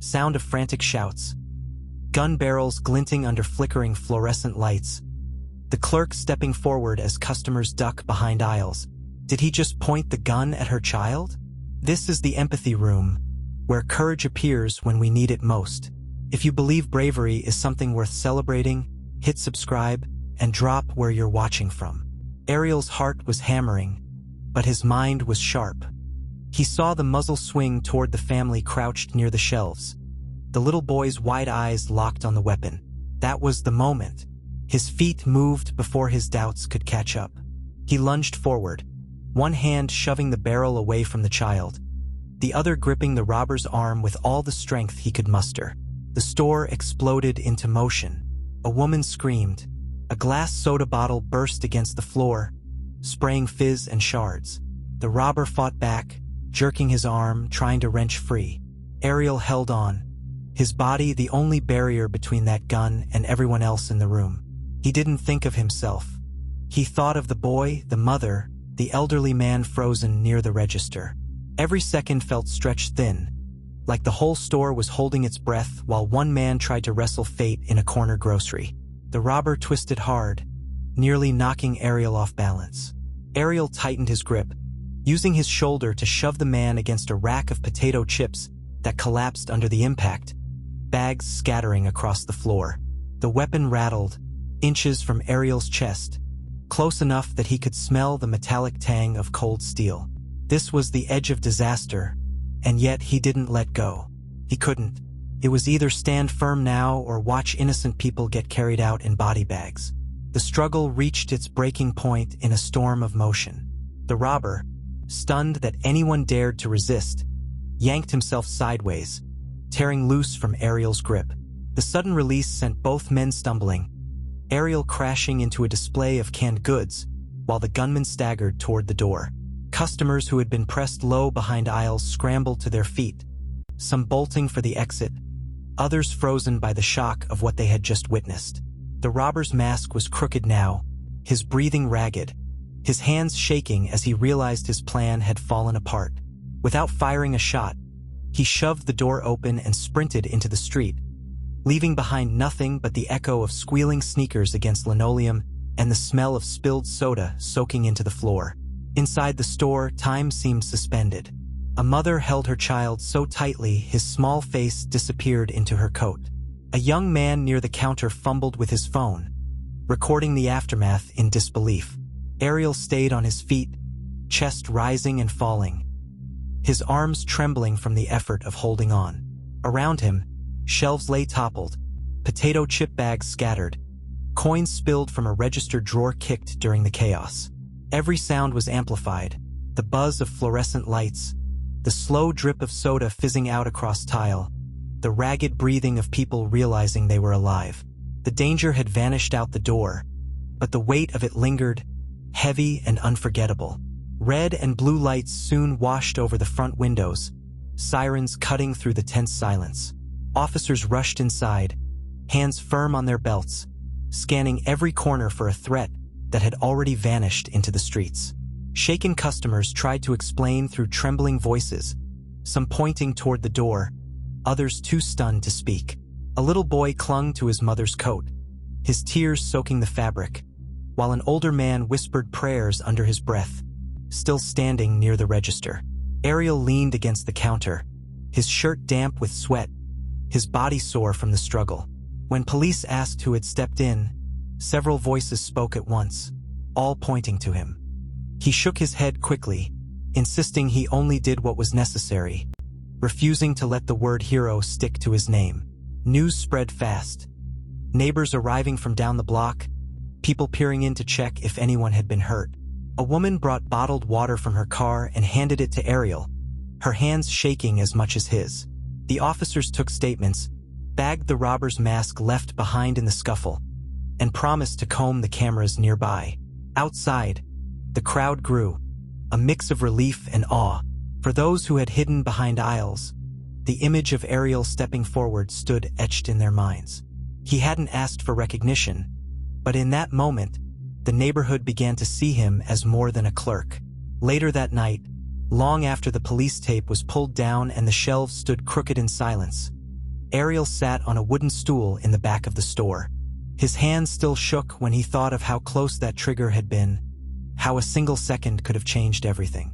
Sound of frantic shouts. Gun barrels glinting under flickering fluorescent lights. The clerk stepping forward as customers duck behind aisles. Did he just point the gun at her child? This is the empathy room, where courage appears when we need it most. If you believe bravery is something worth celebrating, hit subscribe and drop where you're watching from. Ariel's heart was hammering, but his mind was sharp. He saw the muzzle swing toward the family crouched near the shelves. The little boy's wide eyes locked on the weapon. That was the moment. His feet moved before his doubts could catch up. He lunged forward, one hand shoving the barrel away from the child, the other gripping the robber's arm with all the strength he could muster. The store exploded into motion. A woman screamed. A glass soda bottle burst against the floor, spraying fizz and shards. The robber fought back, jerking his arm, trying to wrench free. Ariel held on, his body the only barrier between that gun and everyone else in the room. He didn't think of himself. He thought of the boy, the mother, the elderly man frozen near the register. Every second felt stretched thin, like the whole store was holding its breath while one man tried to wrestle fate in a corner grocery. The robber twisted hard, nearly knocking Ariel off balance. Ariel tightened his grip, using his shoulder to shove the man against a rack of potato chips that collapsed under the impact, bags scattering across the floor. The weapon rattled, inches from Ariel's chest, close enough that he could smell the metallic tang of cold steel. This was the edge of disaster, and yet he didn't let go. He couldn't. It was either stand firm now or watch innocent people get carried out in body bags. The struggle reached its breaking point in a storm of motion. The robber, stunned that anyone dared to resist, yanked himself sideways, tearing loose from Ariel's grip. The sudden release sent both men stumbling, Ariel crashing into a display of canned goods, while the gunman staggered toward the door. Customers who had been pressed low behind aisles scrambled to their feet, some bolting for the exit, others frozen by the shock of what they had just witnessed. The robber's mask was crooked now, his breathing ragged, his hands shaking as he realized his plan had fallen apart. Without firing a shot, he shoved the door open and sprinted into the street, leaving behind nothing but the echo of squealing sneakers against linoleum and the smell of spilled soda soaking into the floor. Inside the store, time seemed suspended. A mother held her child so tightly his small face disappeared into her coat. A young man near the counter fumbled with his phone, recording the aftermath in disbelief. Ariel stayed on his feet, chest rising and falling, his arms trembling from the effort of holding on. Around him, shelves lay toppled, potato chip bags scattered, coins spilled from a register drawer kicked during the chaos. Every sound was amplified, the buzz of fluorescent lights, the slow drip of soda fizzing out across tile, the ragged breathing of people realizing they were alive. The danger had vanished out the door, but the weight of it lingered, heavy and unforgettable. Red and blue lights soon washed over the front windows, sirens cutting through the tense silence. Officers rushed inside, hands firm on their belts, scanning every corner for a threat that had already vanished into the streets. Shaken customers tried to explain through trembling voices, some pointing toward the door, others too stunned to speak. A little boy clung to his mother's coat, his tears soaking the fabric, while an older man whispered prayers under his breath, still standing near the register. Ariel leaned against the counter, his shirt damp with sweat, his body sore from the struggle. When police asked who had stepped in, several voices spoke at once, all pointing to him. He shook his head quickly, insisting he only did what was necessary, refusing to let the word hero stick to his name. News spread fast. Neighbors arriving from down the block, people peering in to check if anyone had been hurt. A woman brought bottled water from her car and handed it to Ariel, her hands shaking as much as his. The officers took statements, bagged the robber's mask left behind in the scuffle, and promised to comb the cameras nearby. Outside, the crowd grew, a mix of relief and awe. For those who had hidden behind aisles, the image of Ariel stepping forward stood etched in their minds. He hadn't asked for recognition, but in that moment, the neighborhood began to see him as more than a clerk. Later that night, long after the police tape was pulled down and the shelves stood crooked in silence, Ariel sat on a wooden stool in the back of the store. His hands still shook when he thought of how close that trigger had been, how a single second could have changed everything.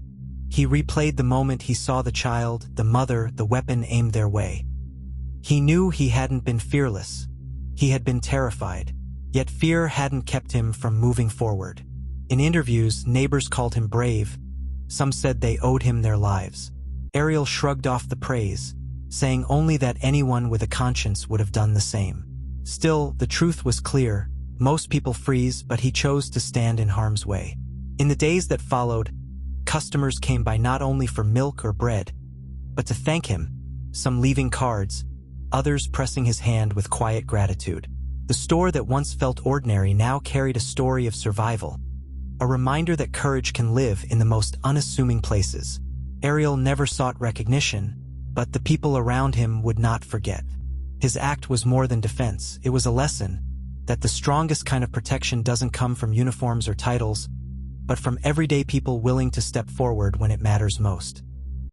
He replayed the moment he saw the child, the mother, the weapon aimed their way. He knew he hadn't been fearless. He had been terrified, yet fear hadn't kept him from moving forward. In interviews, neighbors called him brave. Some said they owed him their lives. Ariel shrugged off the praise, saying only that anyone with a conscience would have done the same. Still, the truth was clear. Most people freeze, but he chose to stand in harm's way. In the days that followed, customers came by not only for milk or bread, but to thank him, some leaving cards, others pressing his hand with quiet gratitude. The store that once felt ordinary now carried a story of survival, a reminder that courage can live in the most unassuming places. Ariel never sought recognition, but the people around him would not forget. His act was more than defense. It was a lesson that the strongest kind of protection doesn't come from uniforms or titles, but from everyday people willing to step forward when it matters most.